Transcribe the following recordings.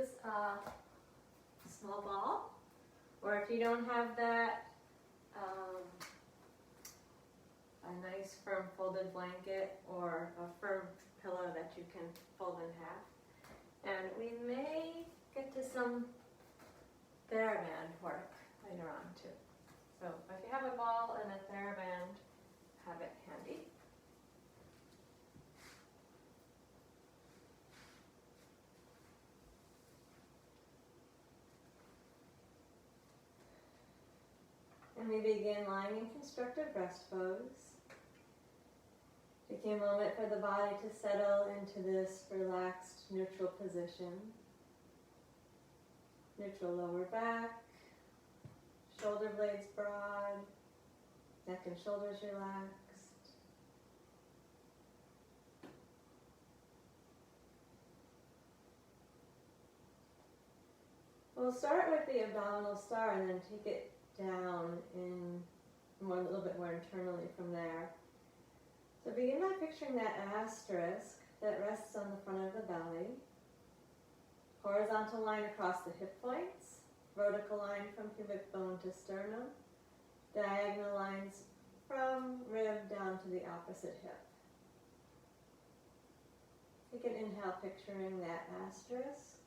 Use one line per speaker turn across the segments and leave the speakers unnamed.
use a small ball, or if you don't have that, a nice firm folded blanket or a firm pillow that you can fold in half. And we may get to some TheraBand work later on too. So if you have a ball and a TheraBand, have it handy. And we begin lying in constructive rest pose. Taking a moment for the body to settle into this relaxed, neutral position. Neutral lower back, shoulder blades broad, neck and shoulders relaxed. We'll start with the abdominal star and then take it down in a little bit more internally from there. So begin by picturing that asterisk that rests on the front of the belly. Horizontal line across the hip points, vertical line from pubic bone to sternum, diagonal lines from rib down to the opposite hip. Take an inhale picturing that asterisk.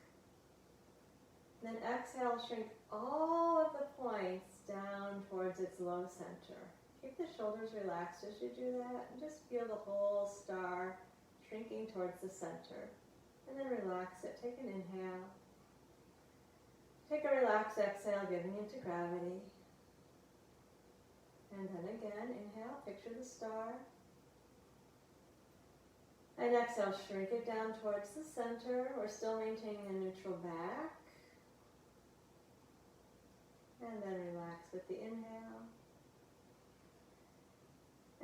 Then exhale, shrink all of the points down towards its low center. Keep the shoulders relaxed as you do that, and just feel the whole star shrinking towards the center. And then relax it. Take an inhale. Take a relaxed exhale, giving into gravity. And then again, inhale, picture the star. And exhale, shrink it down towards the center. We're still maintaining a neutral back. And then relax with the inhale.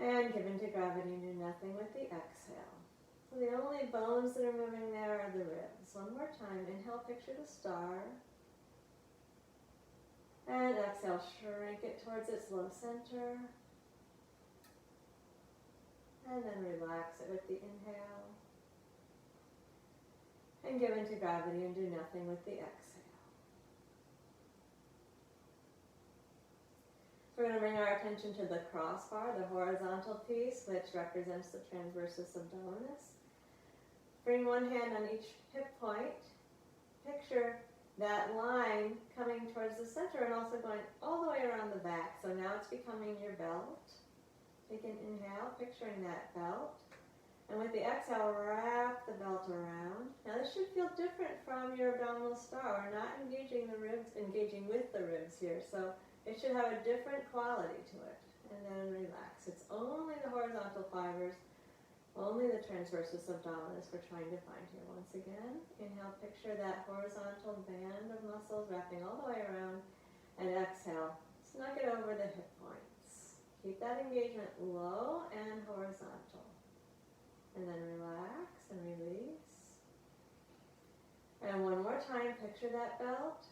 And give into gravity and do nothing with the exhale. So the only bones that are moving there are the ribs. One more time. Inhale, picture the star. And exhale, shrink it towards its low center. And then relax it with the inhale. And give into gravity and do nothing with the exhale. We're going to bring our attention to the crossbar, the horizontal piece, which represents the transversus abdominis. Bring one hand on each hip point. Picture that line coming towards the center and also going all the way around the back. So now it's becoming your belt. Take an inhale, picturing that belt. And with the exhale, wrap the belt around. Now this should feel different from your abdominal star. We're not engaging the ribs, engaging with the ribs here. So it should have a different quality to it. And then relax. It's only the horizontal fibers, only the transversus abdominis we're trying to find here. Once again, inhale, picture that horizontal band of muscles wrapping all the way around. And exhale, snug it over the hip points. Keep that engagement low and horizontal. And then relax and release. And one more time, picture that belt.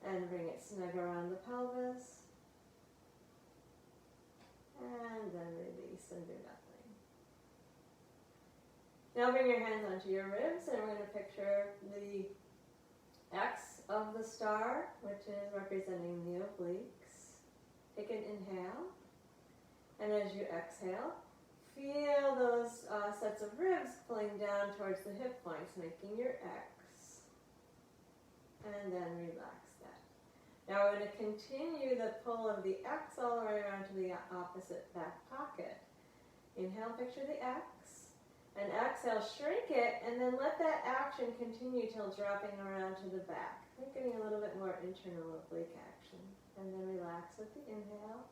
And bring it snug around the pelvis. And then release and do nothing. Now bring your hands onto your ribs and we're going to picture the X of the star, which is representing the obliques. Take an inhale. And as you exhale, feel those sets of ribs pulling down towards the hip points, making your X. And then relax. Now we're going to continue the pull of the X all the way around to the opposite back pocket. Inhale, picture the X. And exhale, shrink it, and then let that action continue till dropping around to the back. We're getting a little bit more internal oblique action. And then relax with the inhale.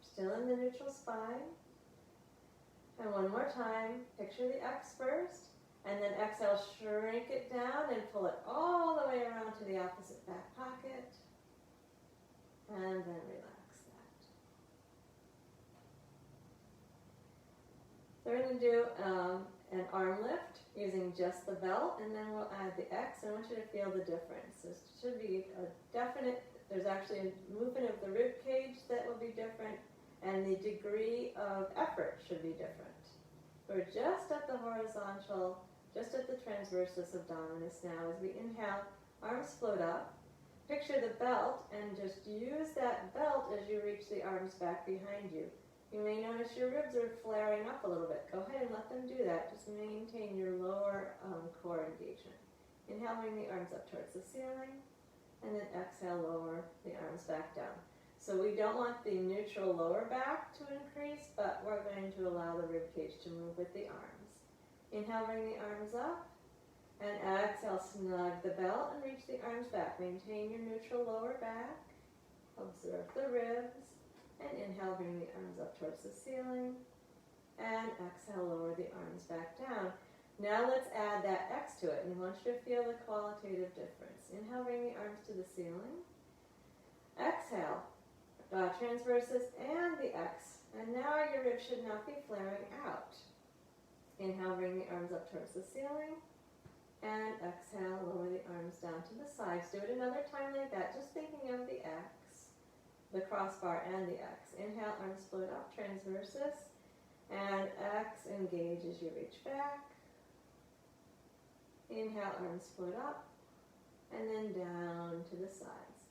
Still in the neutral spine. And one more time, picture the X first. And then exhale, shrink it down and pull it all the way around to the opposite back pocket. And then relax that. So we're going to do an arm lift using just the belt, and then we'll add the X. I want you to feel the difference. There should be a definite, there's actually a movement of the rib cage that will be different, and the degree of effort should be different. We're just at the horizontal, just at the transversus abdominis now. As we inhale, Arms float up. Picture the belt and just use that belt as you reach the arms back behind you. You may notice your ribs are flaring up a little bit. Go ahead and let them do that. Just maintain your lower core engagement. Inhale, bring the arms up towards the ceiling, and then exhale, lower the arms back down. So we don't want the neutral lower back to increase, but we're going to allow the rib cage to move with the arms. Inhale, bring the arms up, and exhale, snug the belt and reach the arms back. Maintain your neutral lower back. Observe the ribs. And inhale, bring the arms up towards the ceiling. And exhale, lower the arms back down. Now let's add that X to it. And I want you to feel the qualitative difference. Inhale, bring the arms to the ceiling. Exhale, transversus and the X. And now your ribs should not be flaring out. Inhale, bring the arms up towards the ceiling. And exhale, lower the arms down to the sides. Do it another time like that, just thinking of the X, the crossbar and the X. Inhale, arms float up, transversus, and X, engage as you reach back. Inhale, arms float up, and then down to the sides.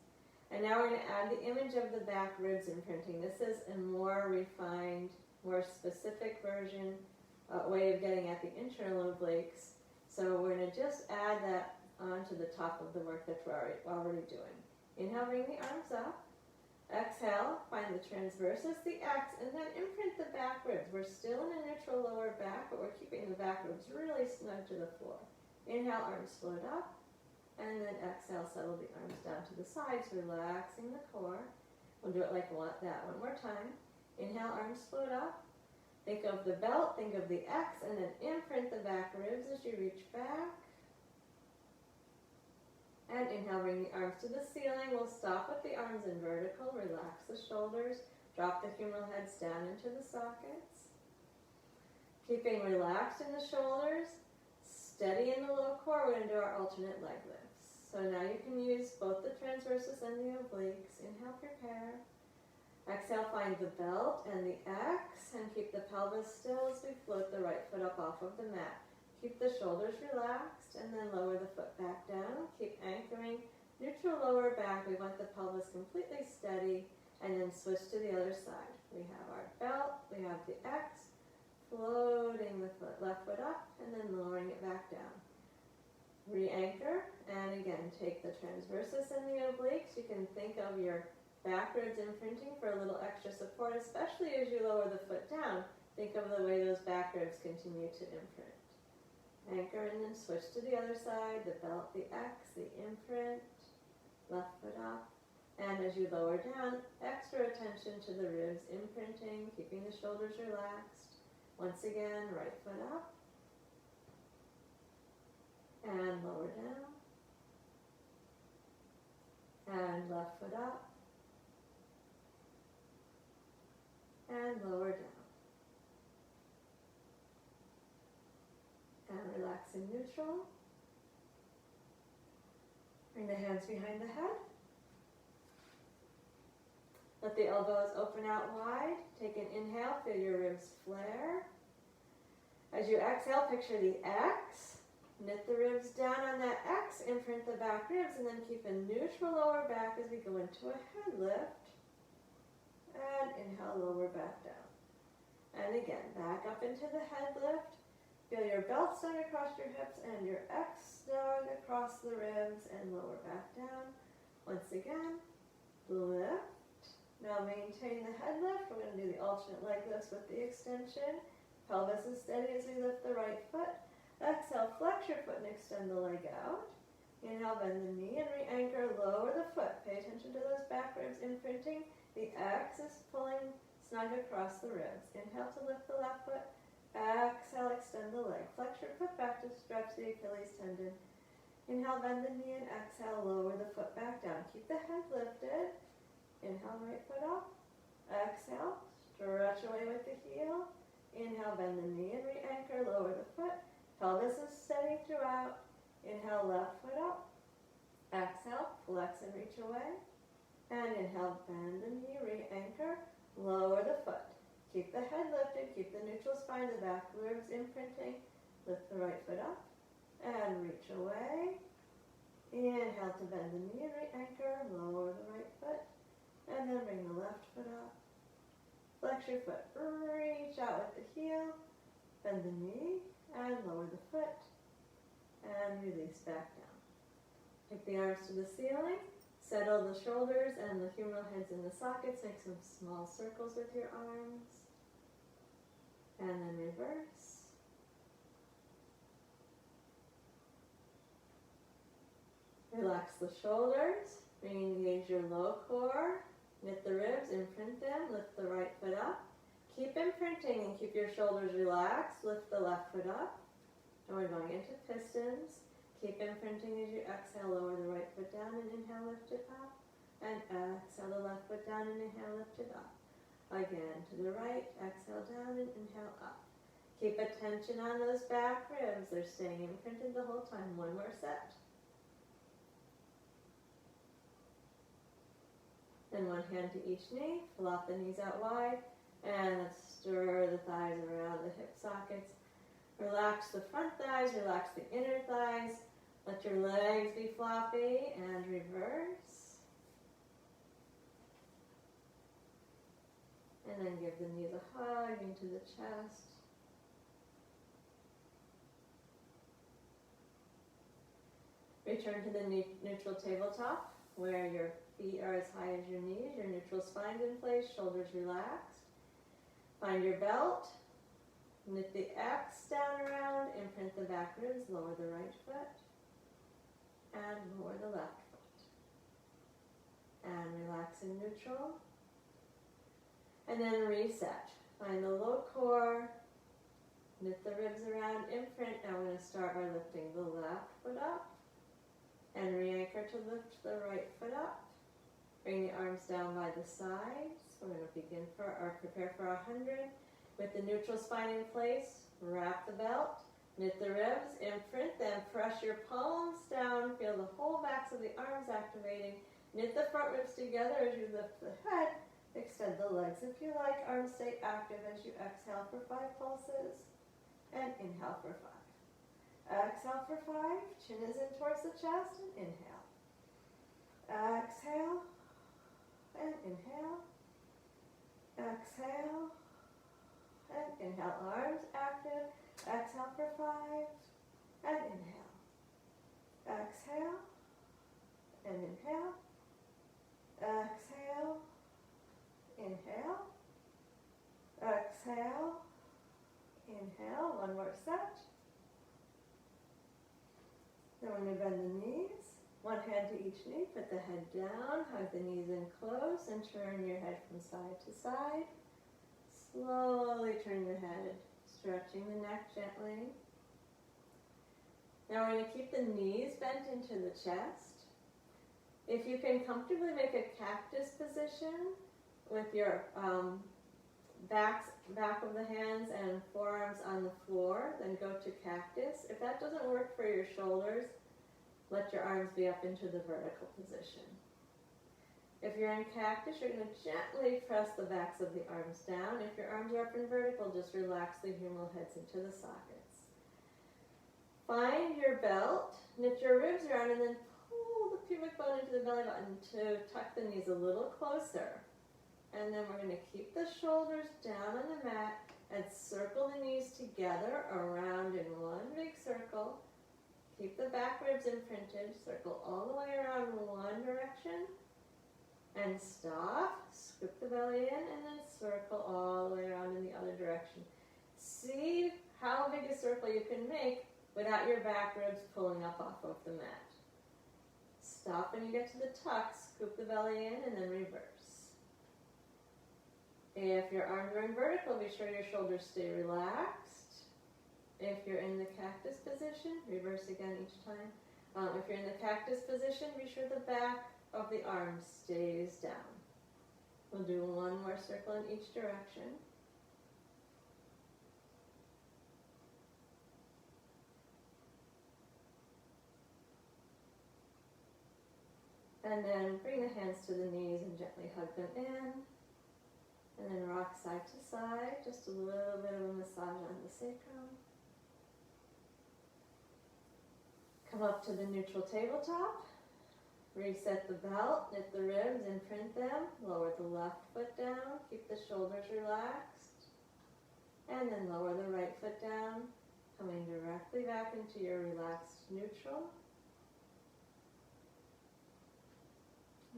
And now we're going to add the image of the back ribs imprinting. This is a more refined, more specific version, way of getting at the internal obliques. So we're going to just add that onto the top of the work that we're already doing. Inhale, bring the arms up. Exhale, find the transversus, the X, and then imprint the back ribs. We're still in a neutral lower back, but we're keeping the back ribs really snug to the floor. Inhale, arms float up, and then exhale, settle the arms down to the sides, relaxing the core. We'll do it like that one more time. Inhale, arms float up. Think of the belt, think of the X, and then imprint the back ribs as you reach back. And inhale, bring the arms to the ceiling. We'll stop with the arms in vertical, relax the shoulders, drop the humeral heads down into the sockets. Keeping relaxed in the shoulders, steady in the low core, we're going to do our alternate leg lifts. So now you can use both the transversus and the obliques. Inhale, prepare. Exhale, find the belt and the X, and keep the pelvis still as we float the right foot up off of the mat. Keep the shoulders relaxed, and then lower the foot back down. Keep anchoring neutral lower back. We want the pelvis completely steady, and then switch to the other side. We have our belt, we have the X, floating the left foot up, and then lowering it back down. Re-anchor, and again, take the transversus and the obliques. You can think of your backwards imprinting for a little extra support, especially as you lower the foot down. Think of the way those back ribs continue to imprint. Anchor and then switch to the other side, the belt, the X, the imprint, left foot up. And as you lower down, extra attention to the ribs imprinting, keeping the shoulders relaxed. Once again, right foot up. And lower down. And left foot up. And lower down. And relax in neutral. Bring the hands behind the head. Let the elbows open out wide. Take an inhale, feel your ribs flare. As you exhale, picture the X. Knit the ribs down on that X, imprint the back ribs, and then keep a neutral lower back as we go into a head lift. And inhale, lower back down. And again, back up into the head lift. Feel your belt snug across your hips and your X snug across the ribs, and lower back down. Once again, lift. Now maintain the head lift. We're going to do the alternate leg lifts with the extension. Pelvis is steady as we lift the right foot. Exhale, flex your foot and extend the leg out. Inhale, bend the knee and re-anchor, lower the foot. Pay attention to those back ribs imprinting. The X is pulling snug across the ribs. Inhale to lift the left foot. Exhale, extend the leg. Flex your foot back to stretch the Achilles tendon. Inhale, bend the knee, and exhale, lower the foot back down. Keep the head lifted. Inhale, right foot up. Exhale, stretch away with the heel. Inhale, bend the knee and re-anchor, lower the foot. Pelvis is steady throughout. Inhale, left foot up. Exhale, flex and reach away. And inhale, bend the knee, re-anchor, lower the foot. Keep the head lifted, keep the neutral spine, the back ribs imprinting. Lift the right foot up and reach away. Inhale to bend the knee and re-anchor, lower the right foot, and then bring the left foot up. Flex your foot, reach out with the heel, bend the knee, and lower the foot, and release back down. Take the arms to the ceiling, settle the shoulders and the humeral heads in the sockets, make some small circles with your arms, and then reverse. Relax the shoulders, re-engage your low core, knit the ribs, imprint them, lift the right foot up. Keep imprinting and keep your shoulders relaxed, lift the left foot up. And we're going into pistons. Keep imprinting as you exhale, lower the right foot down and inhale, lift it up. And exhale the left foot down and inhale, lift it up. Again, to the right, exhale down and inhale up. Keep attention on those back ribs. They're staying imprinted the whole time. One more set. And one hand to each knee, flop the knees out wide, and let's stir the thighs around the hip sockets. Relax the front thighs, relax the inner thighs. Let your legs be floppy and reverse. And then give the knees a hug into the chest. Return to the neutral tabletop where your feet are as high as your knees, your neutral spine's in place, shoulders relaxed. Find your belt, knit the X down around, imprint the back ribs, lower the right foot, and lower the left foot. And relax in neutral. And then reset. Find the low core, knit the ribs around, imprint. Now we're going to start by lifting the left foot up, and re-anchor to lift the right foot up. Bring the arms down by the sides. We're going to begin prepare for 100. With the neutral spine in place, wrap the belt, knit the ribs, imprint, then press your palms down. Feel the whole backs of the arms activating. Knit the front ribs together as you lift the head. Extend the legs if you like. Arms stay active as you exhale for 5 pulses. And inhale for 5. Exhale for 5. Chin is in towards the chest and inhale. Exhale and inhale. Exhale and inhale. Arms active. Exhale for 5 and inhale. Exhale and inhale. Exhale. Inhale. Exhale. Inhale. One more set. Then we're going to bend the knees. One hand to each knee. Put the head down. Hug the knees in close and turn your head from side to side. Slowly turn your head, stretching the neck gently. Now we're going to keep the knees bent into the chest. If you can comfortably make a cactus position with your back of the hands and forearms on the floor, then go to cactus. If that doesn't work for your shoulders, let your arms be up into the vertical position. If you're in cactus, you're going to gently press the backs of the arms down. If your arms are up in vertical, just relax the humeral heads into the sockets. Find your belt, knit your ribs around, and then pull the pubic bone into the belly button to tuck the knees a little closer. And then we're going to keep the shoulders down on the mat and circle the knees together around in one big circle. Keep the back ribs imprinted, circle all the way around in one direction. And stop, scoop the belly in, and then circle all the way around in the other direction. See how big a circle you can make without your back ribs pulling up off of the mat. Stop when you get to the tuck, scoop the belly in, and then reverse. If your arms are in vertical, be sure your shoulders stay relaxed. If you're in the cactus position, reverse again each time. If you're in the cactus position, be sure the back of the arms stays down. We'll do one more circle in each direction. And then bring the hands to the knees and gently hug them in. And then rock side to side, just a little bit of a massage on the sacrum. Come up to the neutral tabletop. Reset the belt, knit the ribs, imprint them. Lower the left foot down. Keep the shoulders relaxed. And then lower the right foot down, coming directly back into your relaxed neutral.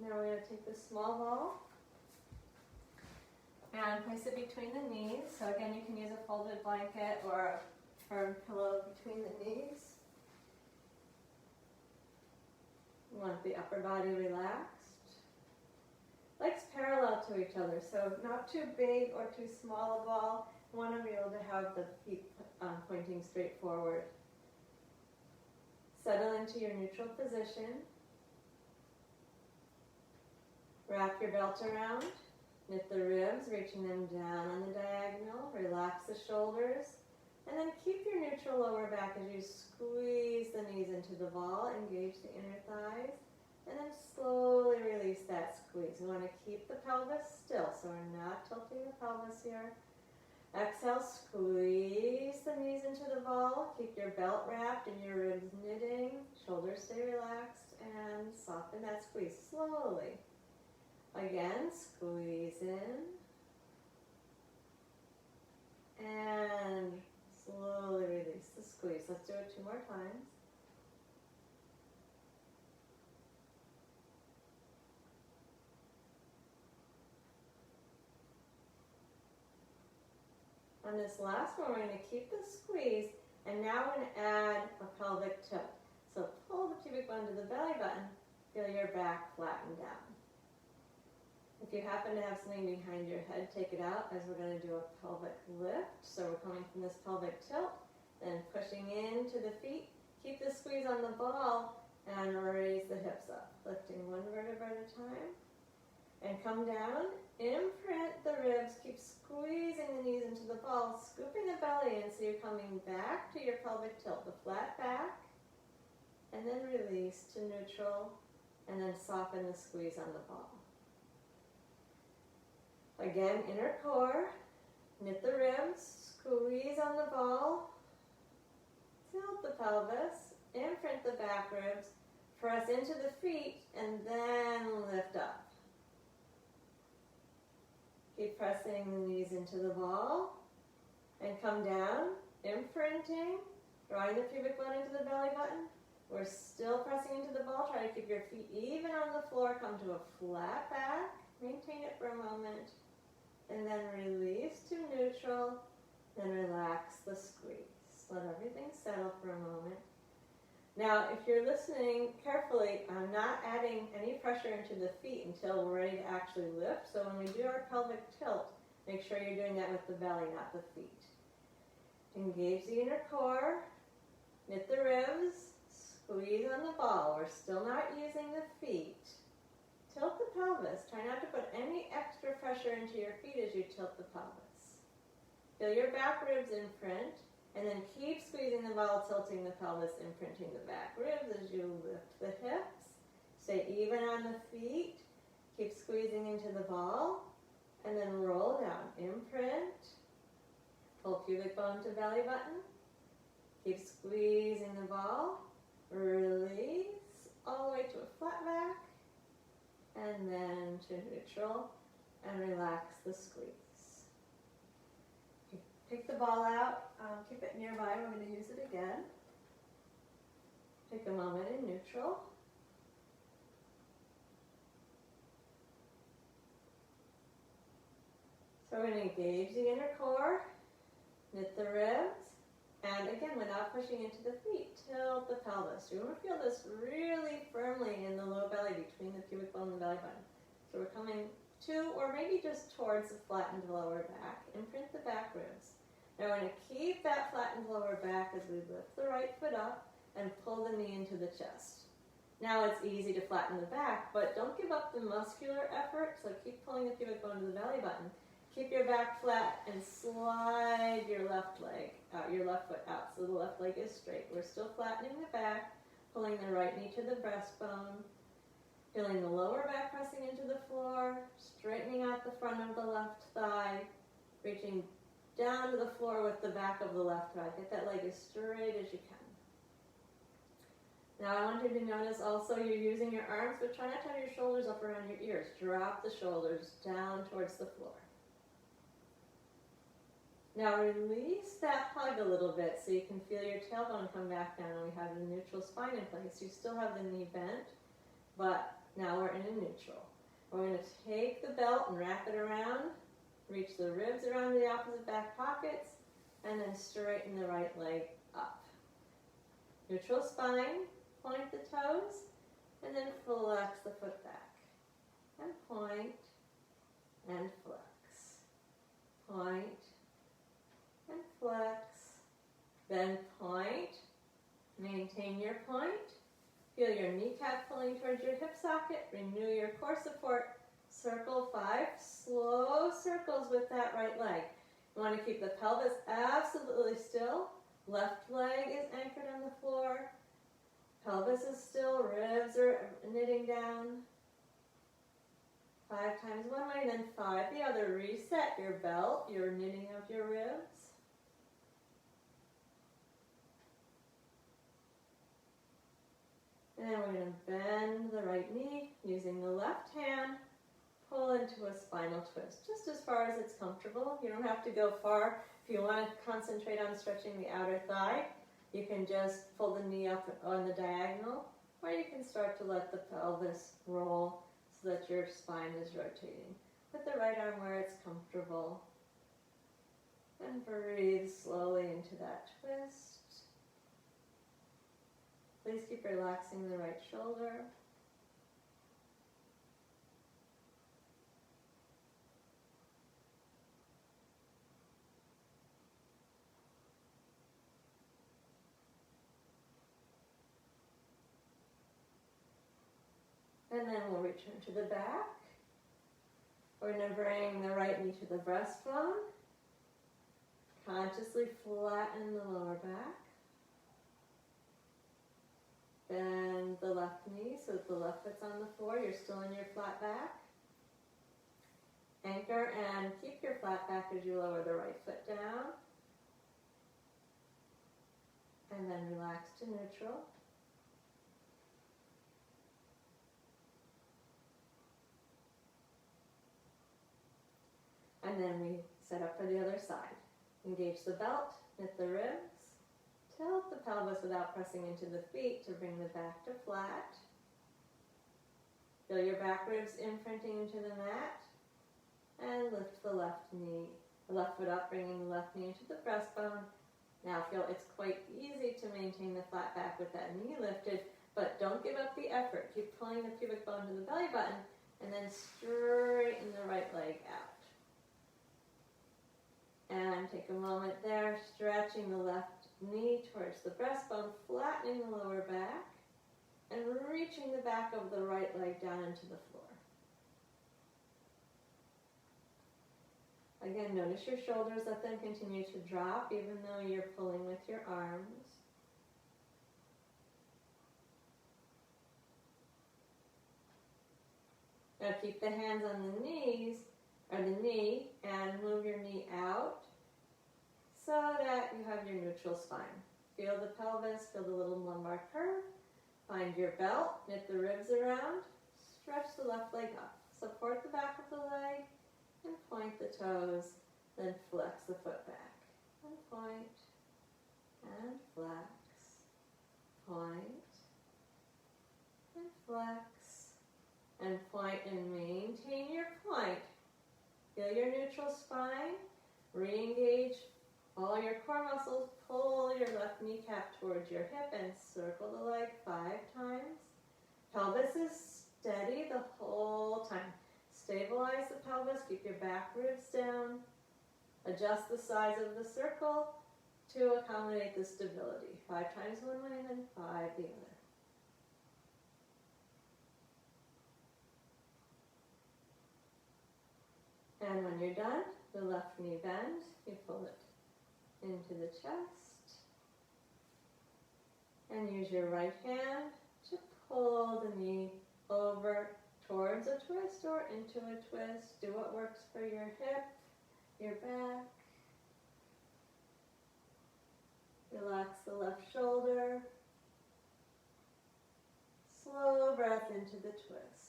Now we're going to take the small ball and place it between the knees. So again, you can use a folded blanket or a firm pillow between the knees. You want the upper body relaxed. Legs parallel to each other, so not too big or too small a ball. You want to be able to have the feet pointing straight forward. Settle into your neutral position. Wrap your belt around. Knit the ribs, reaching them down on the diagonal. Relax the shoulders. And then keep your neutral lower back as you squeeze the knees into the ball. Engage the inner thighs. And then slowly release that squeeze. We want to keep the pelvis still, so we're not tilting the pelvis here. Exhale, squeeze the knees into the ball. Keep your belt wrapped and your ribs knitting. Shoulders stay relaxed and soften that squeeze slowly. Again, squeeze in. And slowly release the squeeze. Let's do it 2 more times. On this last one, we're going to keep the squeeze, and now we're going to add a pelvic tilt. So pull the pubic bone to the belly button, feel your back flatten down. If you happen to have something behind your head, take it out as we're going to do a pelvic lift. So we're coming from this pelvic tilt, then pushing into the feet. Keep the squeeze on the ball and raise the hips up, lifting 1 vertebra at a time. And come down, imprint the ribs, keep squeezing the knees into the ball, scooping the belly in so you're coming back to your pelvic tilt, the flat back, and then release to neutral, and then soften the squeeze on the ball. Again, inner core, knit the ribs, squeeze on the ball, tilt the pelvis, imprint the back ribs, press into the feet, and then lift up. Keep pressing the knees into the ball, and come down, imprinting, drawing the pubic bone into the belly button. We're still pressing into the ball. Try to keep your feet even on the floor. Come to a flat back. Maintain it for a moment. And then release to neutral. Then relax the squeeze. Let everything settle for a moment. Now, if you're listening carefully, I'm not adding any pressure into the feet until we're ready to actually lift. So when we do our pelvic tilt, make sure you're doing that with the belly, not the feet. Engage the inner core. Knit the ribs. Squeeze on the ball. We're still not using the feet. Tilt the pelvis. Try not to put any extra pressure into your feet as you tilt the pelvis. Feel your back ribs imprint, and then keep squeezing the ball, tilting the pelvis, imprinting the back ribs as you lift the hips. Stay even on the feet. Keep squeezing into the ball, and then roll down. Imprint. Pull pubic bone to belly button. Keep squeezing the ball. Release all the way to a flat back, and then to neutral, and relax the squeeze. Take the ball out, keep it nearby, we're going to use it again. Take a moment in neutral. So we're going to engage the inner core, knit the ribs, and again, without pushing into the feet, tilt the pelvis. You want to feel this really firmly in the low belly between the pubic bone and the belly button. So we're coming to, or maybe just towards the flattened lower back. Imprint the back ribs. Now we're going to keep that flattened lower back as we lift the right foot up and pull the knee into the chest. Now it's easy to flatten the back, but don't give up the muscular effort, so keep pulling the pubic bone to the belly button. Keep your back flat and slide your left leg out, your left foot out, so the left leg is straight. We're still flattening the back, pulling the right knee to the breastbone, feeling the lower back pressing into the floor, straightening out the front of the left thigh, reaching down to the floor with the back of the left thigh. Get that leg as straight as you can. Now I want you to notice also you're using your arms, but try not to have your shoulders up around your ears. Drop the shoulders down towards the floor. Now release that hug a little bit so you can feel your tailbone come back down, and we have the neutral spine in place. You still have the knee bent, but now we're in a neutral. We're going to take the belt and wrap it around, reach the ribs around the opposite back pockets, and then straighten the right leg up. Neutral spine, point the toes, and then flex the foot back. And point, and flex. Point, and flex. Then point, maintain your point. Feel your kneecap pulling towards your hip socket. Renew your core support. Circle 5 slow circles with that right leg. You want to keep the pelvis absolutely still. Left leg is anchored on the floor. Pelvis is still, ribs are knitting down. 5 times one way, then 5 the other. Reset your belt, your knitting of your ribs. And then we're going to bend the right knee using the left hand. Pull into a spinal twist, just as far as it's comfortable. You don't have to go far. If you want to concentrate on stretching the outer thigh, you can just pull the knee up on the diagonal, or you can start to let the pelvis roll so that your spine is rotating. Put the right arm where it's comfortable, and breathe slowly into that twist. Please keep relaxing the right shoulder. And then we'll return to the back. We're going to bring the right knee to the breastbone. Consciously flatten the lower back. Bend the left knee so that the left foot's on the floor. You're still in your flat back. Anchor and keep your flat back as you lower the right foot down. And then relax to neutral. And then we set up for the other side. Engage the belt, knit the ribs, tilt the pelvis without pressing into the feet to bring the back to flat. Feel your back ribs imprinting into the mat. And lift the left knee, the left foot up, bringing the left knee into the breastbone. Now feel it's quite easy to maintain the flat back with that knee lifted, but don't give up the effort. Keep pulling the pubic bone to the belly button, and then straighten the right leg out. And take a moment there, stretching the left knee towards the breastbone, flattening the lower back, and reaching the back of the right leg down into the floor. Again, notice your shoulders, let them continue to drop even though you're pulling with your arms. Now keep the hands on the knees, or the knee, and move your knee out so that you have your neutral spine. Feel the pelvis, feel the little lumbar curve. Find your belt, knit the ribs around, stretch the left leg up. Support the back of the leg, and point the toes, then flex the foot back. And point, and flex, point, and flex, and point, and maintain your point. Feel your neutral spine, re-engage all your core muscles, pull your left kneecap towards your hip and circle the leg 5 times. Pelvis is steady the whole time. Stabilize the pelvis, keep your back ribs down. Adjust the size of the circle to accommodate the stability. 5 times one way and then 5 the other. And when you're done, the left knee bends, you pull it into the chest. And use your right hand to pull the knee over towards a twist or into a twist. Do what works for your hip, your back. Relax the left shoulder. slow breath into the twist.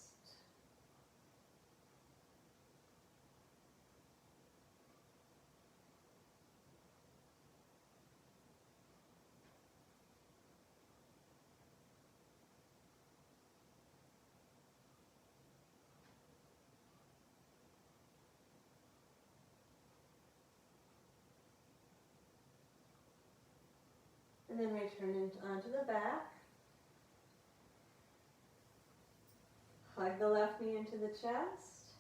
And then return onto the back. Hug the left knee into the chest.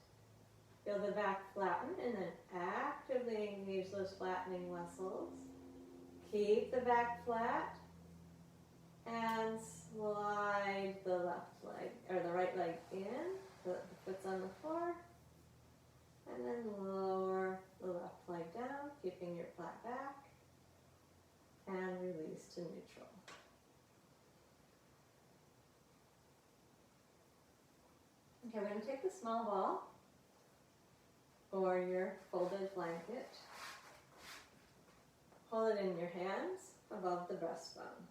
Feel the back flatten and then actively engage those flattening muscles. Keep the back flat and slide the left leg or the right leg in. The foot's on the floor. And then lower the left leg down, keeping your flat back. And release to neutral. Okay, we're going to take the small ball or your folded blanket. Hold it in your hands above the breastbone.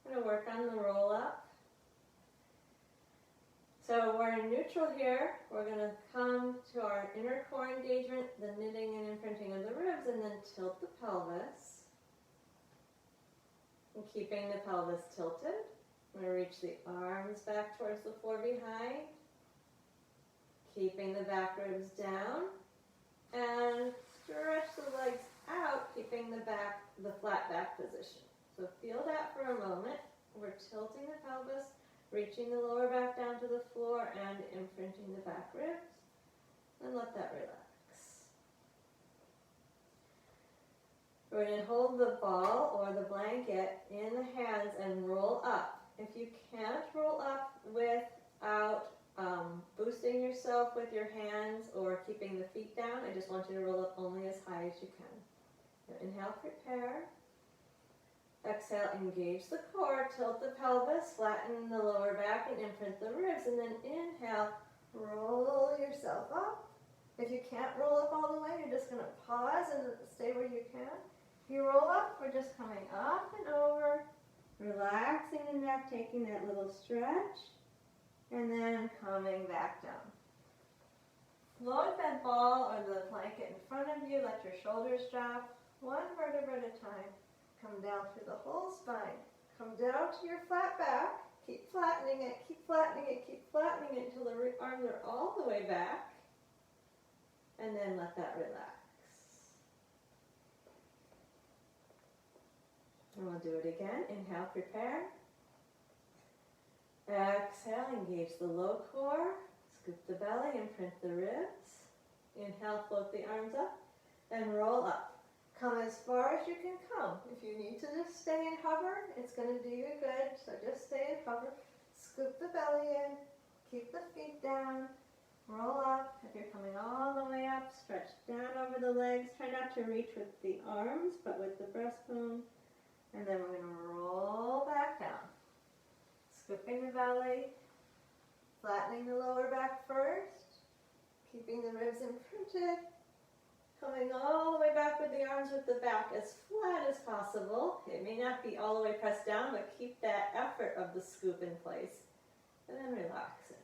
I'm going to work on the roll up. So we're in neutral here. We're going to come to our inner core engagement, the knitting and imprinting of the ribs, and then tilt the pelvis. And keeping the pelvis tilted, I'm going to reach the arms back towards the floor behind, keeping the back ribs down, and stretch the legs out, keeping the flat back position. So feel that for a moment. We're tilting the pelvis, reaching the lower back down to the floor, and imprinting the back ribs, and let that relax. We're going to hold the ball or the blanket in the hands and roll up. If you can't roll up without boosting yourself with your hands or keeping the feet down, I just want you to roll up only as high as you can. Now inhale, prepare. Exhale, engage the core, tilt the pelvis, flatten the lower back and imprint the ribs. And then inhale, roll yourself up. If you can't roll up all the way, you're just going to pause and stay where you can. If you roll up, we're just coming up and over, relaxing the neck, taking that little stretch, and then coming back down. Float that ball or the blanket in front of you, let your shoulders drop, one vertebra at a time. Come down through the whole spine. Come down to your flat back, keep flattening it, keep flattening it, keep flattening it until the arms are all the way back, and then let that relax. And we'll do it again. Inhale, prepare. Exhale, engage the low core. Scoop the belly, imprint the ribs. Inhale, float the arms up and roll up. Come as far as you can come. If you need to just stay and hover, it's going to do you good. So just stay and hover. Scoop the belly in. Keep the feet down. Roll up. If you're coming all the way up, stretch down over the legs. Try not to reach with the arms, but with the breastbone. And then we're going to roll back down. Scooping the belly, flattening the lower back first, keeping the ribs imprinted, coming all the way back with the arms with the back as flat as possible. It may not be all the way pressed down, but keep that effort of the scoop in place. And then relax it.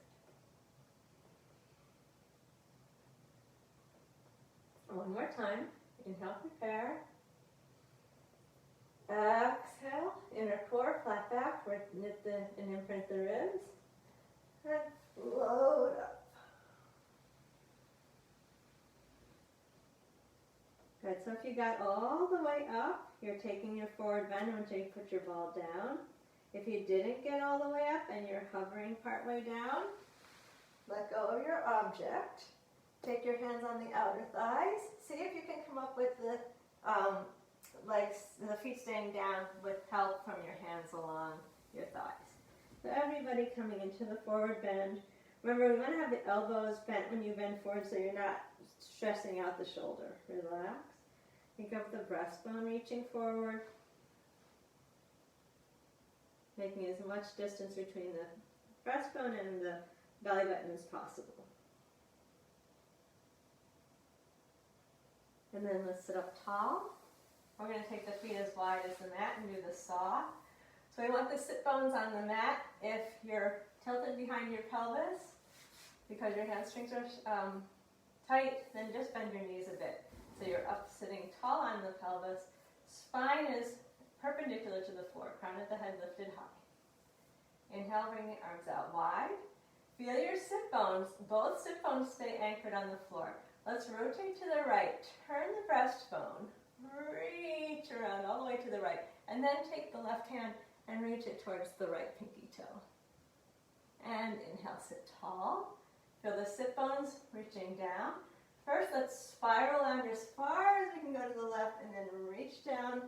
One more time. Inhale, prepare. Exhale, inner core, flat back, knit and imprint the ribs, and float up. Good, so if you got all the way up, you're taking your forward bend until you put your ball down. If you didn't get all the way up and you're hovering part way down, let go of your object. Take your hands on the outer thighs. See if you can come up with the legs, the feet staying down with help from your hands along your thighs. So everybody coming into the forward bend. Remember, we want to have the elbows bent when you bend forward so you're not stressing out the shoulder. Relax. Think of the breastbone reaching forward. Making as much distance between the breastbone and the belly button as possible. And then let's sit up tall. We're going to take the feet as wide as the mat and do the saw. So So we want the sit bones on the mat. If you're tilted behind your pelvis because your hamstrings are tight, then just bend your knees a bit. So you're up sitting tall on the pelvis. Spine is perpendicular to the floor, crown of the head lifted high. Inhale, bring the arms out wide. Feel your sit bones. Both sit bones stay anchored on the floor. Let's rotate to the right. Turn the breastbone. Reach around all the way to the right. And then take the left hand and reach it towards the right pinky toe. And inhale, sit tall. Feel the sit bones reaching down. First, let's spiral out as far as we can go to the left and then reach down.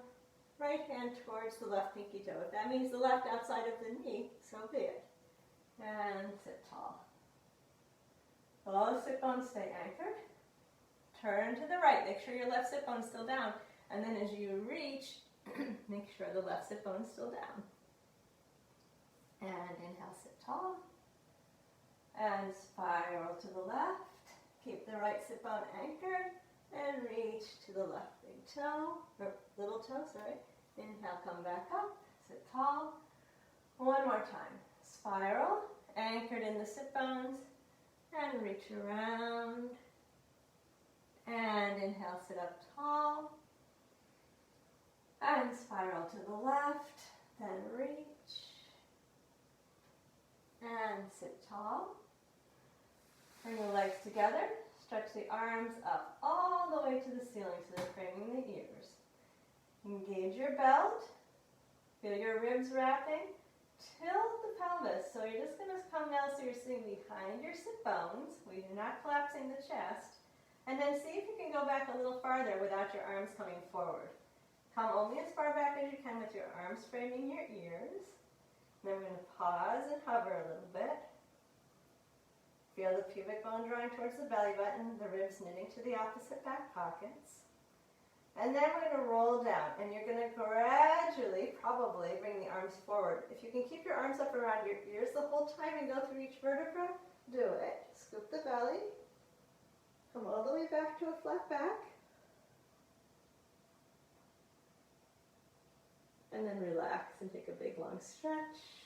Right hand towards the left pinky toe. If that means the left outside of the knee, so be it. And sit tall. All the sit bones stay anchored. Turn to the right. Make sure your left sit bone's still down. And then as you reach, make sure the left sit bone's still down. And inhale, sit tall. And spiral to the left. Keep the right sit bone anchored. And reach to the left big toe, or little toe, sorry. Inhale, come back up, sit tall. One more time. Spiral, anchored in the sit bones, and reach around. And inhale, sit up tall. And spiral to the left, then reach. And sit tall. Bring the legs together. Stretch the arms up all the way to the ceiling so they're framing the ears. Engage your belt. Feel your ribs wrapping. Tilt the pelvis. So you're just going to come now so you're sitting behind your sit bones. You're not collapsing the chest. And then see if you can go back a little farther without your arms coming forward. Come only as far back as you can with your arms framing your ears. And then we're going to pause and hover a little bit. Feel the pubic bone drawing towards the belly button, the ribs knitting to the opposite back pockets. And then we're going to roll down, and you're going to gradually, probably, bring the arms forward. If you can keep your arms up around your ears the whole time and go through each vertebra, do it. Scoop the belly. Come all the way back to a flat back. And then relax and take a big long stretch.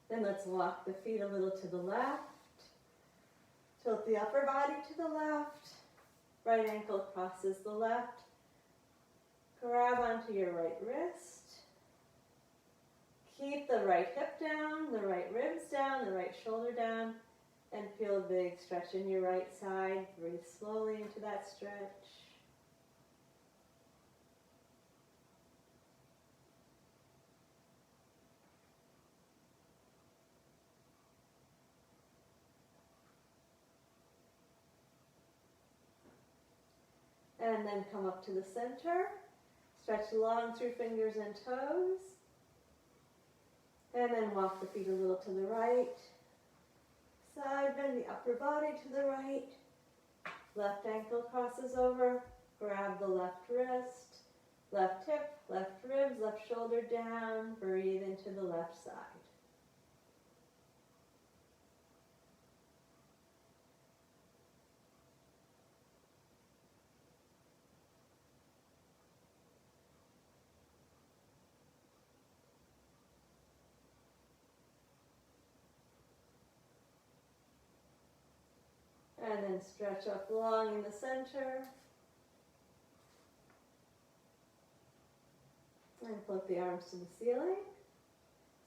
Then let's walk the feet a little to the left. Tilt the upper body to the left. Right ankle crosses the left. Grab onto your right wrist. Keep the right hip down, the right ribs down, the right shoulder down. And feel a big stretch in your right side. Breathe slowly into that stretch. And then come up to the center. Stretch long through fingers and toes. And then walk the feet a little to the right. Side bend the upper body to the right. Left ankle crosses over. Grab the left wrist. Left hip, left ribs, left shoulder down. Breathe into the left side. And then stretch up long in the center. And float the arms to the ceiling.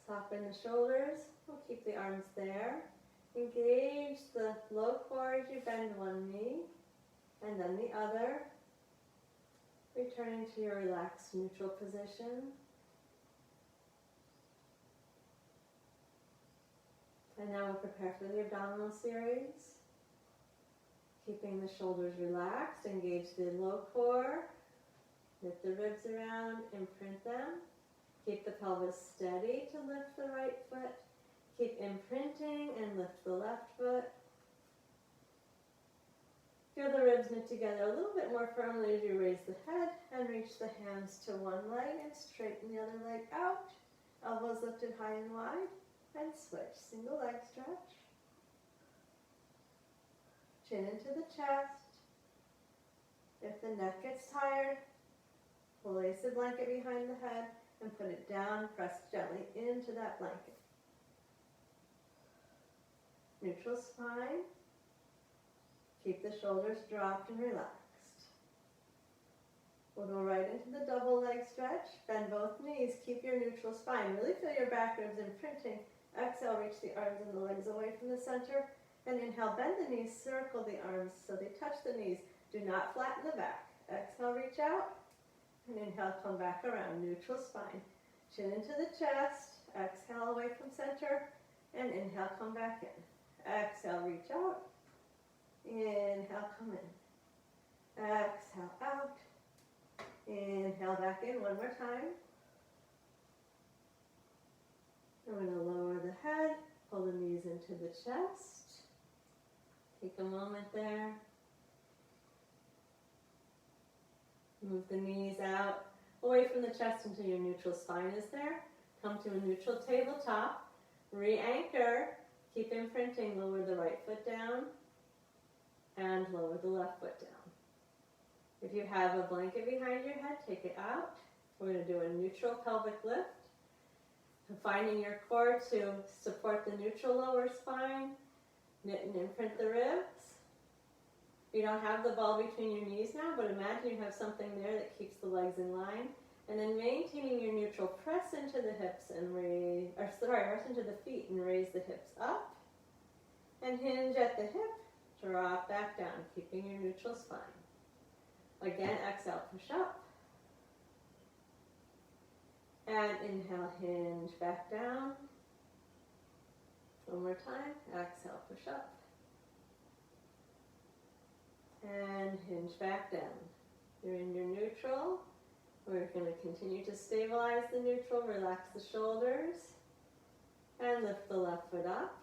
Soften the shoulders. We'll keep the arms there. Engage the low core as you bend one knee and then the other. Returning to your relaxed neutral position. And now we'll prepare for the abdominal series. Keeping the shoulders relaxed, engage the low core, lift the ribs around, imprint them. Keep the pelvis steady to lift the right foot. Keep imprinting and lift the left foot. Feel the ribs knit together a little bit more firmly as you raise the head and reach the hands to one leg and straighten the other leg out. Elbows lifted high and wide and switch. Single leg stretch. Chin into the chest. If the neck gets tired, Place the blanket behind the head and put it down, press gently into that blanket. Neutral spine. Keep the shoulders dropped and relaxed. We'll go right into the double leg stretch. Bend both knees. Keep your neutral spine. Really feel your back ribs imprinting. Exhale, reach the arms and the legs away from the center. And inhale, bend the knees, circle the arms so they touch the knees. Do not flatten the back. Exhale, reach out. And inhale, come back around. Neutral spine. Chin into the chest. Exhale, away from center. And inhale, come back in. Exhale, reach out. Inhale, come in. Exhale, out. Inhale, back in one more time. I'm going to lower the head, pull the knees into the chest. Take a moment there. Move the knees out, away from the chest until your neutral spine is there. Come to a neutral tabletop. Re-anchor. Keep imprinting. Lower the right foot down and lower the left foot down. If you have a blanket behind your head, take it out. We're going to do a neutral pelvic lift. Finding your core to support the neutral lower spine. Knit and imprint the ribs. You don't have the ball between your knees now, but imagine you have something there that keeps the legs in line. And then maintaining your neutral, press into the hips and press into the feet and raise the hips up. And hinge at the hip, drop back down, keeping your neutral spine. Again, exhale, push up. And inhale, hinge back down. One more time, exhale, push up. And hinge back down. You're in your neutral. We're going to continue to stabilize the neutral, relax the shoulders, and lift the left foot up.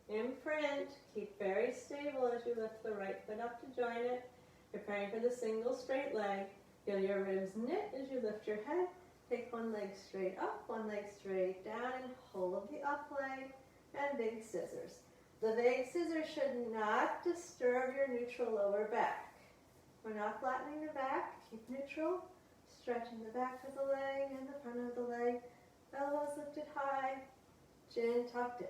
Imprint, keep very stable as you lift the right foot up to join it. Preparing for the single straight leg. Feel your ribs knit as you lift your head. Take one leg straight up, one leg straight down, and hold the up leg, and big scissors. The big scissors should not disturb your neutral lower back. We're not flattening the back. Keep neutral. Stretching the back of the leg and the front of the leg. Elbows lifted high. Chin tucked in.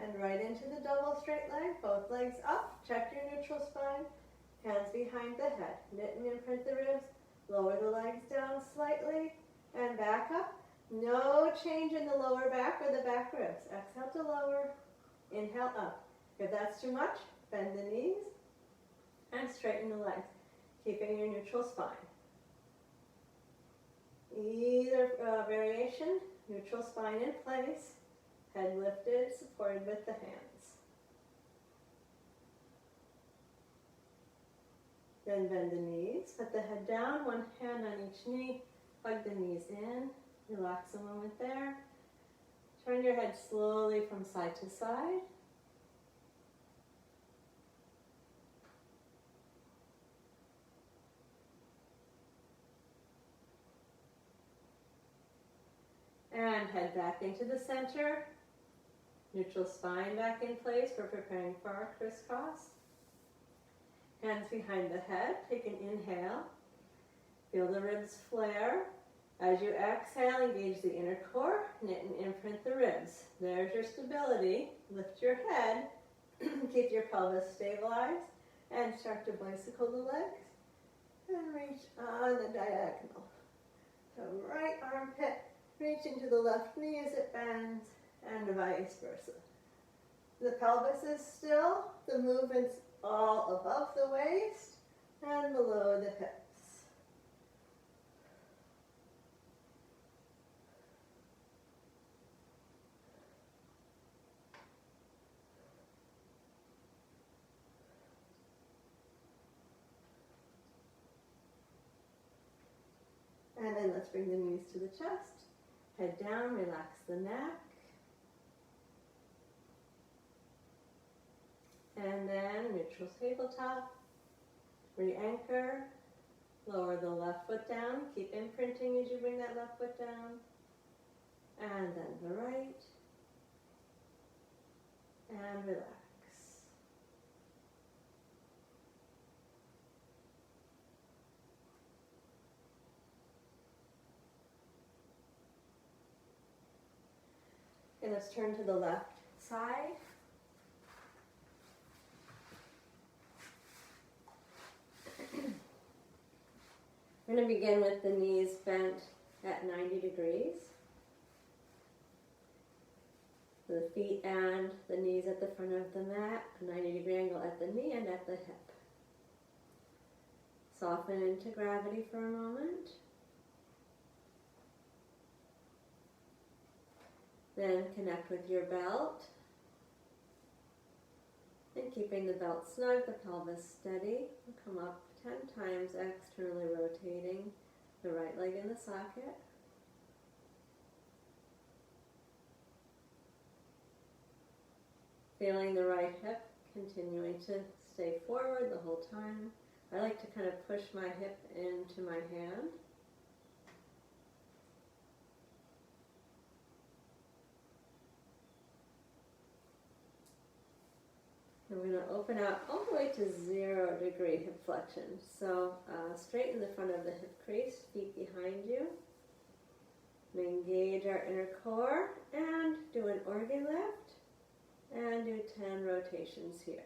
And right into the double straight leg, both legs up, check your neutral spine, hands behind the head, knit and imprint the ribs, lower the legs down slightly, and back up. No change in the lower back or the back ribs. Exhale to lower, inhale up. If that's too much, bend the knees and straighten the legs, keeping your neutral spine. Either variation, neutral spine in place, head lifted, supported with the hands. Then bend the knees, put the head down, one hand on each knee, plug the knees in, relax a moment there. Turn your head slowly from side to side. And head back into the center. Neutral spine back in place. We're preparing for our crisscross. Hands behind the head. Take an inhale. Feel the ribs flare. As you exhale, engage the inner core. Knit and imprint the ribs. There's your stability. Lift your head. Keep your pelvis stabilized. And start to bicycle the legs. And reach on the diagonal. So right armpit. Reach into the left knee as it bends, and vice versa. The pelvis is still, the movement's all above the waist and below the hips. And then let's bring the knees to the chest. Head down, relax the neck. And then neutral tabletop. Re-anchor. Lower the left foot down. Keep imprinting as you bring that left foot down. And then the right. And relax. Okay, let's turn to the left side. We're going to begin with the knees bent at 90 degrees. The feet and the knees at the front of the mat, a 90-degree angle at the knee and at the hip. Soften into gravity for a moment. Then connect with your belt. And keeping the belt snug, the pelvis steady. Come up 10 times, externally rotating the right leg in the socket. Feeling the right hip, continuing to stay forward the whole time. I like to kind of push my hip into my hand. And we're going to open out all the way to 0-degree hip flexion. So straighten the front of the hip crease, feet behind you. And engage our inner core and do an organ lift. And do 10 rotations here.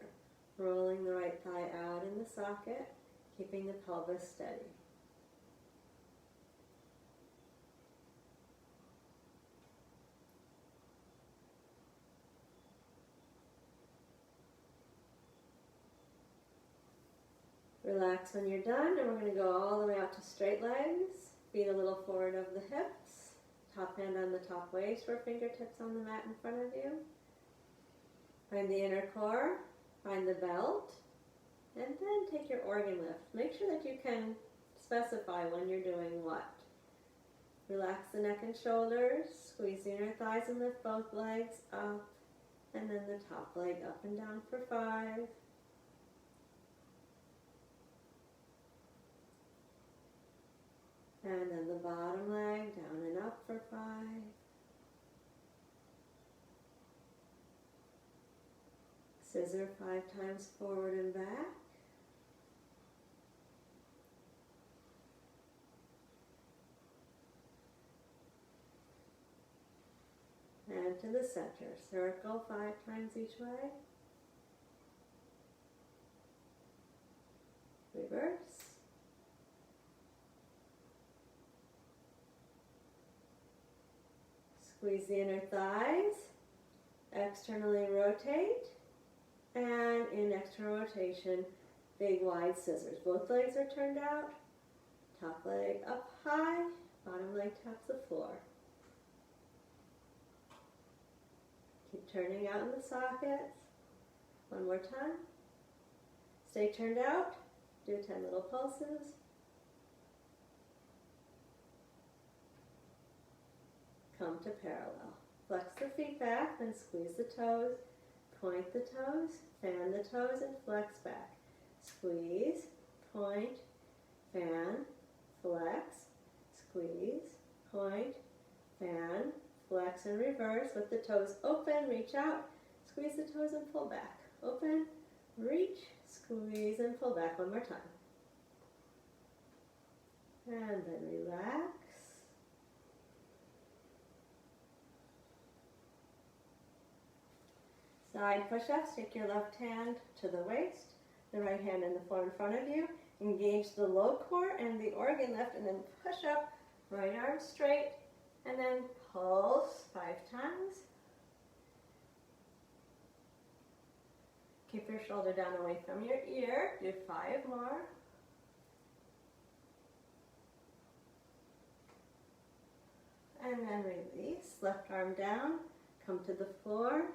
Rolling the right thigh out in the socket, keeping the pelvis steady. Relax when you're done, and we're going to go all the way out to straight legs. Feet a little forward of the hips. Top hand on the top waist or fingertips on the mat in front of you. Find the inner core, find the belt, and then take your organ lift. Make sure that you can specify when you're doing what. Relax the neck and shoulders, squeeze the inner thighs and lift both legs up, and then the top leg up and down for 5. And then the bottom leg down and up for 5. Scissor 5 times forward and back. And to the center. Circle 5 times each way. Reverse. Squeeze the inner thighs. Externally rotate. And in external rotation, big wide scissors. Both legs are turned out. Top leg up high. Bottom leg taps the floor. Keep turning out in the sockets. One more time. Stay turned out. Do 10 little pulses. Come to parallel. Flex the feet back and squeeze the toes. Point the toes, fan the toes, and flex back. Squeeze, point, fan, flex, squeeze, point, fan, flex, and reverse with the toes open. Reach out, squeeze the toes and pull back. Open, reach, squeeze, and pull back. One more time. And then relax. Side push-ups, take your left hand to the waist, the right hand in the floor in front of you. Engage the low core and the organ lift, and then push up, right arm straight, and then pulse 5 times. Keep your shoulder down away from your ear. Do 5 more. And then release, left arm down, come to the floor.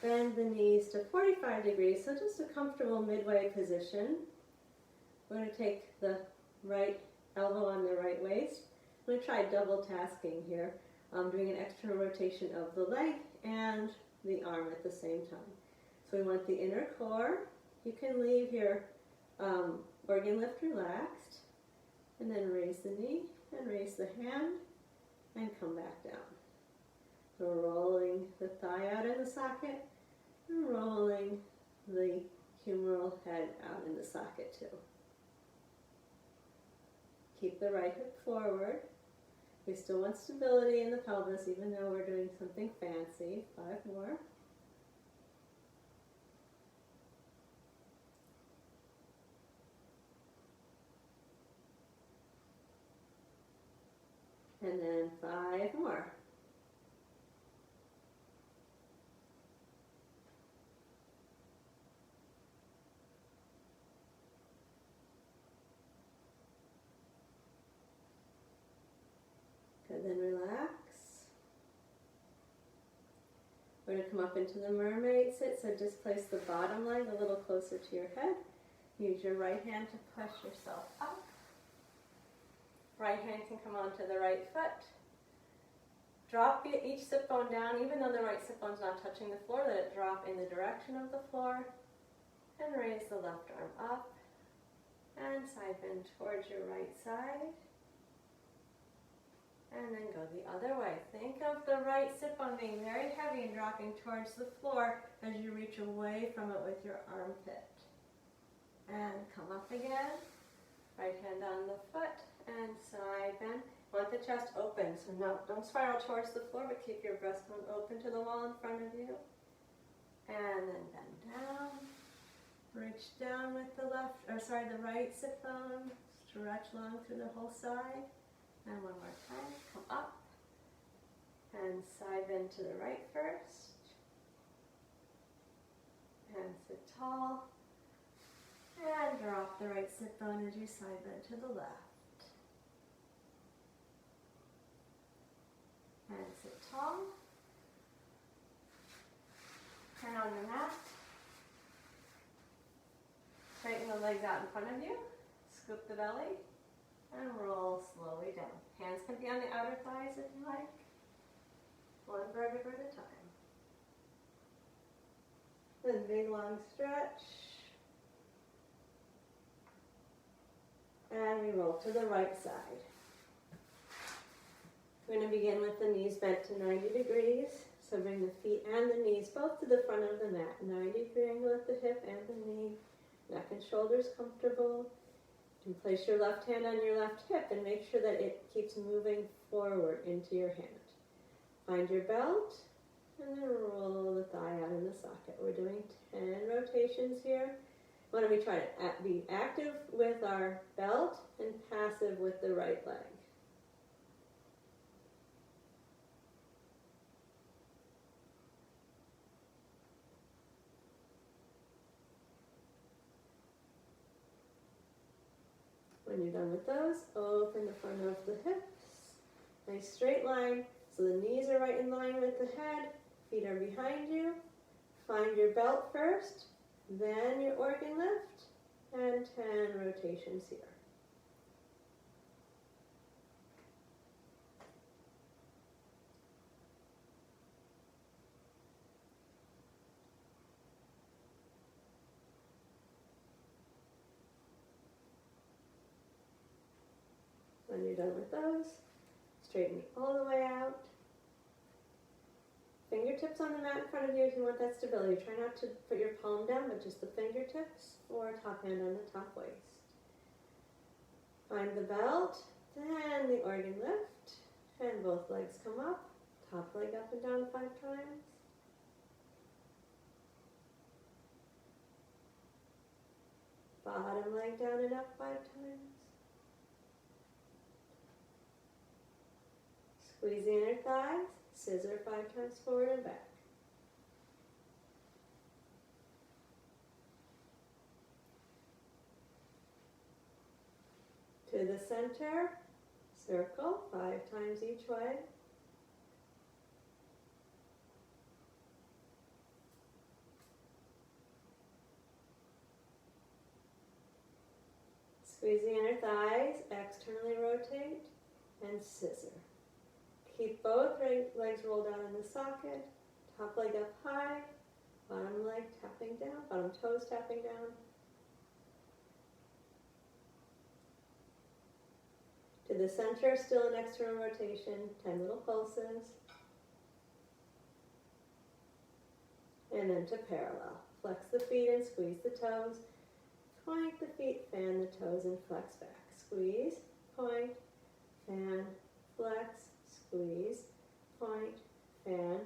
Bend the knees to 45 degrees, so just a comfortable midway position. We're going to take the right elbow on the right waist. I'm going to try double tasking here. I'm doing an external rotation of the leg and the arm at the same time. So we want the inner core. You can leave your organ lift relaxed, and then raise the knee and raise the hand and come back down. So rolling the thigh out in the socket and rolling the humeral head out in the socket too. Keep the right hip forward. We still want stability in the pelvis even though we're doing something fancy. 5 more. And then 5 more. Good, then relax. We're going to come up into the mermaid sit, so just place the bottom leg a little closer to your head. Use your right hand to push yourself up. Right hand can come onto the right foot. Drop each sit bone down, even though the right sit bone's not touching the floor, let it drop in the direction of the floor. And raise the left arm up. And side bend towards your right side. And then go the other way. Think of the right sit bone being very heavy and dropping towards the floor as you reach away from it with your armpit. And come up again. Right hand on the foot and side bend. Want the chest open, so no, don't spiral towards the floor, but keep your breastbone open to the wall in front of you. And then bend down. Reach down with the the right sit bone. Stretch long through the whole side. And one more time, come up. And side bend to the right first. And sit tall. And drop the right sit bone as you side bend to the left. And sit tall. Turn on the mat. Straighten the legs out in front of you. Scoop the belly. And roll slowly down. Hands can be on the outer thighs if you like. One vertebra at a time. Then big long stretch. And we roll to the right side. We're going to begin with the knees bent to 90 degrees. So bring the feet and the knees both to the front of the mat. 90-degree angle at the hip and the knee. Neck and shoulders comfortable. You can place your left hand on your left hip and make sure that it keeps moving forward into your hand. Find your belt and then roll the thigh out in the socket. We're doing 10 rotations here. Why don't we try to be active with our belt and passive with the right leg. When you're done with those, open the front of the hips. Nice straight line, so the knees are right in line with the head, feet are behind you. Find your belt first, then your organ lift, and 10 rotations here. When you're done with those, straighten all the way out. Fingertips on the mat in front of you if you want that stability. Try not to put your palm down, but just the fingertips or top hand on the top waist. Find the belt, then the organ lift, and both legs come up. Top leg up and down 5 times. Bottom leg down and up 5 times. Squeeze the inner thighs, scissor 5 times forward and back. To the center, circle 5 times each way. Squeeze the inner thighs, externally rotate, and scissor. Keep both legs rolled down in the socket, top leg up high, bottom leg tapping down, bottom toes tapping down. the center, still an external rotation, 10 little pulses. And then to parallel. Flex the feet and squeeze the toes. Point the feet, fan the toes, and flex back. Squeeze, point, fan, flex, squeeze, point, fan,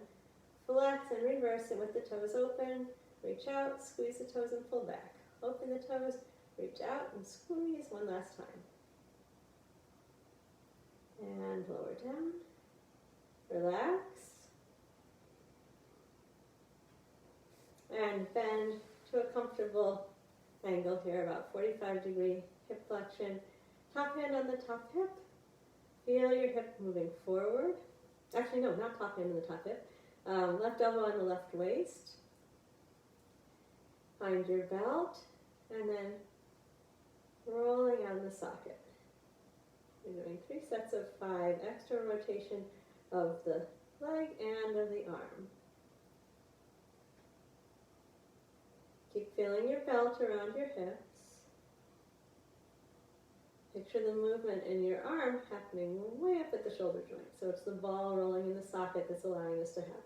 flex, and reverse it with the toes open. Reach out, squeeze the toes, and pull back. Open the toes, reach out, and squeeze one last time. And lower down. Relax. And bend to a comfortable angle here, about 45-degree hip flexion. Top hand on the top hip. Feel your hip moving forward. Actually, no, not top hand on the top hip. Left elbow on the left waist. Find your belt, and then rolling out of the socket. You're doing 3 sets of 5, extra rotation of the leg and of the arm. Keep feeling your belt around your hips. Picture the movement in your arm happening way up at the shoulder joint. So it's the ball rolling in the socket that's allowing this to happen.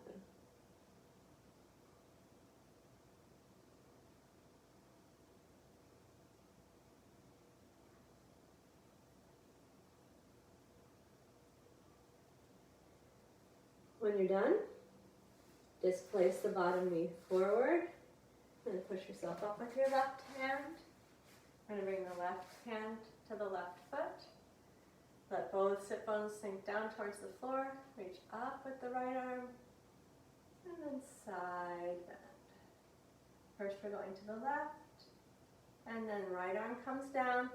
When you're done, displace the bottom knee forward and push yourself up with your left hand. We're going to bring the left hand to the left foot. Let both sit bones sink down towards the floor. Reach up with the right arm and then side bend. First we're going to the left and then right arm comes down.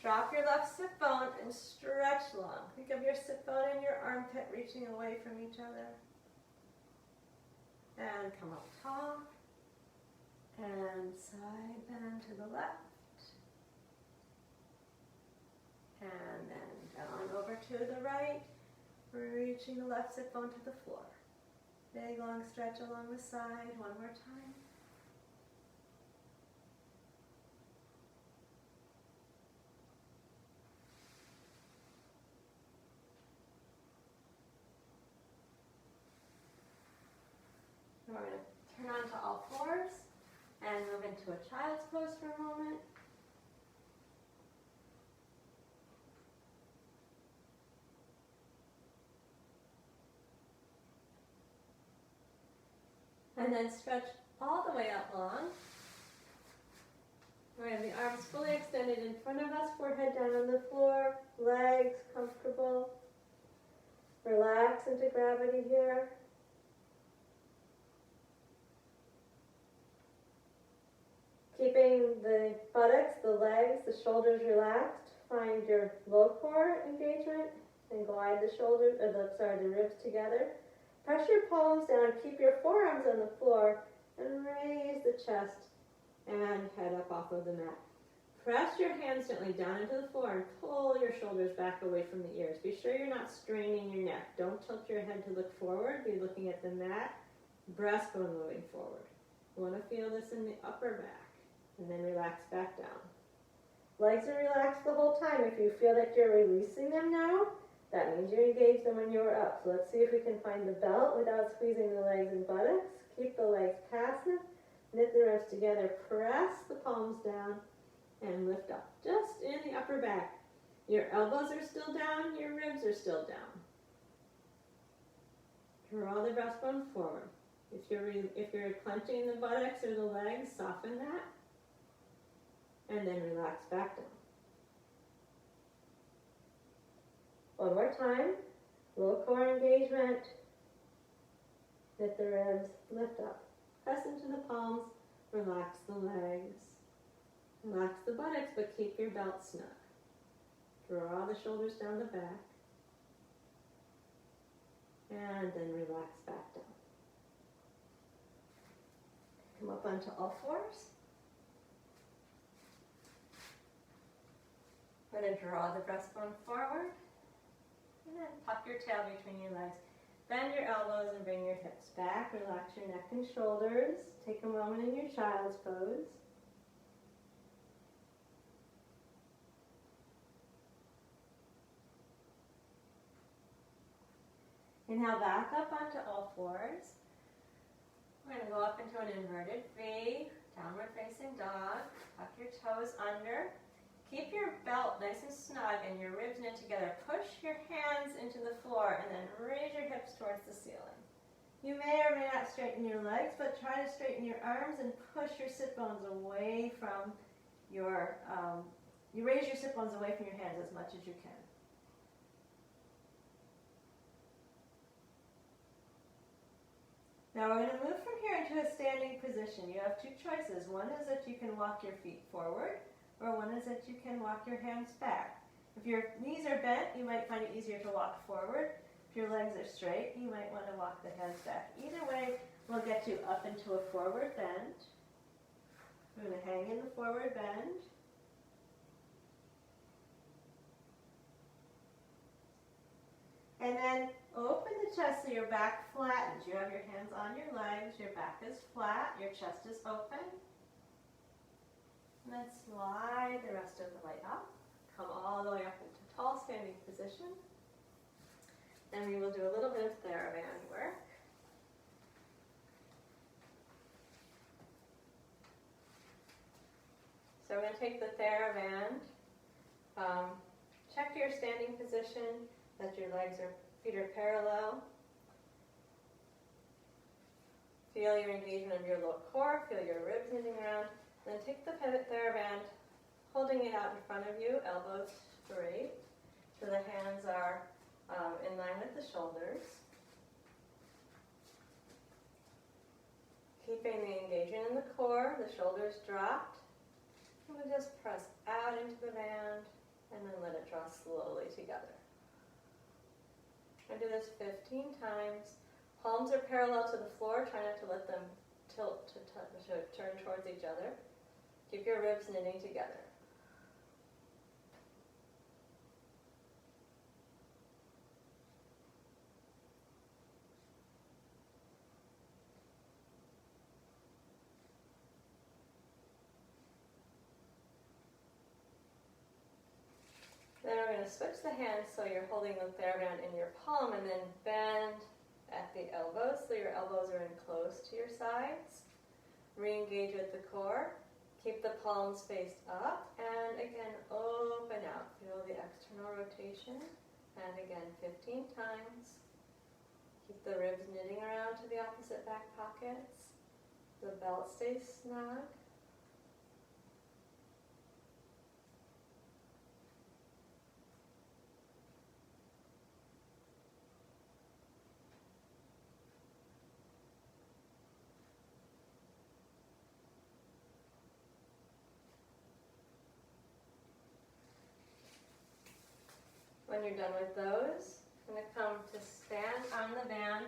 Drop your left sit bone and stretch long. Think of your sit bone and your armpit reaching away from each other. And come up tall. And side bend to the left. And then down over to the right. Reaching the left sit bone to the floor. Big long stretch along the side. One more time. We're going to turn onto all fours and move into a child's pose for a moment. And then stretch all the way out long. We have the arms fully extended in front of us, forehead down on the floor, legs comfortable. Relax into gravity here. Keeping the buttocks, the legs, the shoulders relaxed. Find your low core engagement and glide the shoulders, the ribs together. Press your palms down, keep your forearms on the floor, and raise the chest and head up off of the mat. Press your hands gently down into the floor and pull your shoulders back away from the ears. Be sure you're not straining your neck. Don't tilt your head to look forward. Be looking at the mat, breastbone moving forward. You want to feel this in the upper back. And then relax back down. Legs are relaxed the whole time. If you feel that you're releasing them now, that means you engaged them when you were up. So let's see if we can find the belt without squeezing the legs and buttocks. Keep the legs passive. Knit the ribs together. Press the palms down and lift up. Just in the upper back. Your elbows are still down. Your ribs are still down. Draw the breastbone forward. If you're clenching the buttocks or the legs, soften that. And then relax back down. One more time. Low core engagement. Knit the ribs. Lift up. Press into the palms. Relax the legs. Relax the buttocks, but keep your belt snug. Draw the shoulders down the back. And then relax back down. Come up onto all fours. We're going to draw the breastbone forward. And then tuck your tail between your legs. Bend your elbows and bring your hips back. Relax your neck and shoulders. Take a moment in your child's pose. Inhale back up onto all fours. We're going to go up into an inverted V, downward facing dog. Tuck your toes under. Keep your belt nice and snug and your ribs knit together. Push your hands into the floor and then raise your hips towards the ceiling. You may or may not straighten your legs, but try to straighten your arms and push your sit bones away from your, you raise your sit bones away from your hands as much as you can. Now we're going to move from here into a standing position. You have two choices. One is that you can walk your feet forward, or one is that you can walk your hands back. If your knees are bent, you might find it easier to walk forward. If your legs are straight, you might want to walk the hands back. Either way will get you up into a forward bend. We're going to hang in the forward bend. And then open the chest so your back flattens. You have your hands on your legs, your back is flat, your chest is open. And then slide the rest of the way up. Come all the way up into tall standing position. Then we will do a little bit of TheraBand work. So we're going to take the TheraBand, check your standing position, that your feet are parallel. Feel your engagement of your lower core, feel your ribs knitting around. Then take the pivot TheraBand, holding it out in front of you, elbows straight, so the hands are in line with the shoulders. Keeping the engagement in the core, the shoulders dropped. And we just press out into the band and then let it draw slowly together. I do this 15 times. Palms are parallel to the floor. Try not to let them tilt to turn towards each other. Keep your ribs knitting together. Then we're going to switch the hands so you're holding the TheraBand in your palm and then bend at the elbows so your elbows are in close to your sides. Re-engage with the core. Keep the palms faced up and again open out. Feel the external rotation and again 15 times. Keep the ribs knitting around to the opposite back pockets. The belt stays snug. When you're done with those, I'm going to come to stand on the band.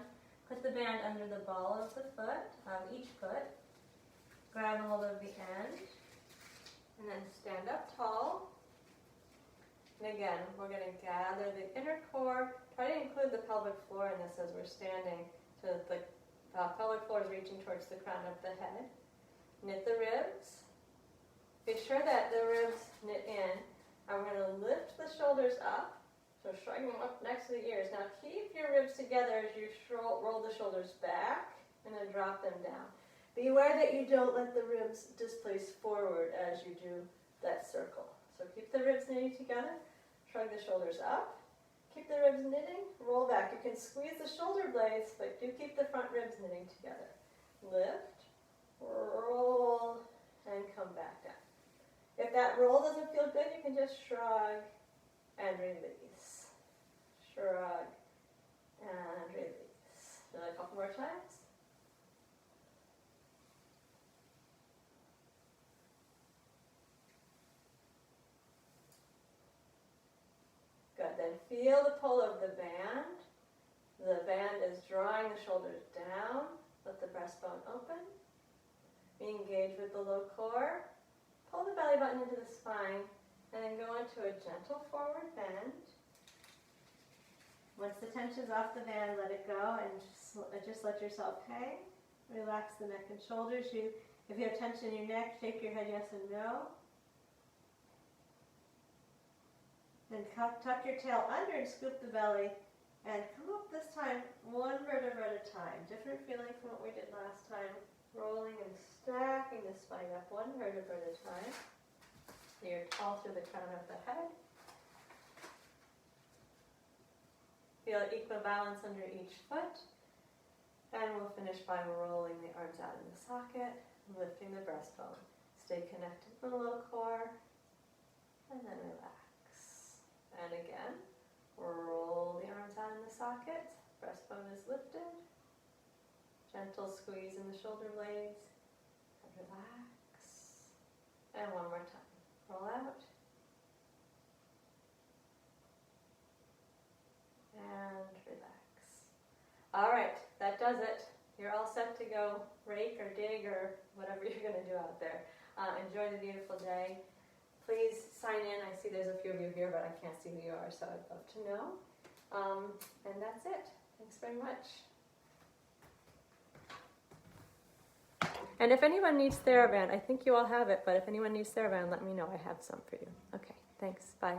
Put the band under the ball of the foot, of each foot. Grab hold of the end, and then stand up tall. And again, we're going to gather the inner core. Try to include the pelvic floor in this as we're standing, so that the pelvic floor is reaching towards the crown of the head. Knit the ribs. Be sure that the ribs knit in. And we're going to lift the shoulders up. So shrugging them up next to the ears. Now keep your ribs together as you roll the shoulders back and then drop them down. Be aware that you don't let the ribs displace forward as you do that circle. So keep the ribs knitting together. Shrug the shoulders up. Keep the ribs knitting. Roll back. You can squeeze the shoulder blades, but do keep the front ribs knitting together. Lift, roll, and come back down. If that roll doesn't feel good, you can just shrug and release. Shrug and release. Do it a couple more times. Good. Then feel the pull of the band. The band is drawing the shoulders down. Let the breastbone open. Re-engage with the low core. Pull the belly button into the spine. And then go into a gentle forward bend. Once the tension's off the band, let it go and just let yourself hang. Relax the neck and shoulders. If you have tension in your neck, shake your head yes and no. Then tuck your tail under and scoop the belly. And come up this time vertebra at a time. Different feeling from what we did last time. Rolling and stacking the spine up one vertebra at a time. You're tall through the crown of the head. Feel equal balance under each foot. And we'll finish by rolling the arms out in the socket, lifting the breastbone. Stay connected to the low core, and then relax. And again, roll the arms out in the socket. Breastbone is lifted. Gentle squeeze in the shoulder blades. And relax. And one more time. Roll out. And relax. All right, that does it. You're all set to go rake or dig or whatever you're going to do out there. Enjoy the beautiful day. Please sign in. I see there's a few of you here, but I can't see who you are, so I'd love to know. And that's it. Thanks very much. And if anyone needs TheraBand, I think you all have it, but if anyone needs TheraBand, let me know. I have some for you. Okay, thanks. Bye.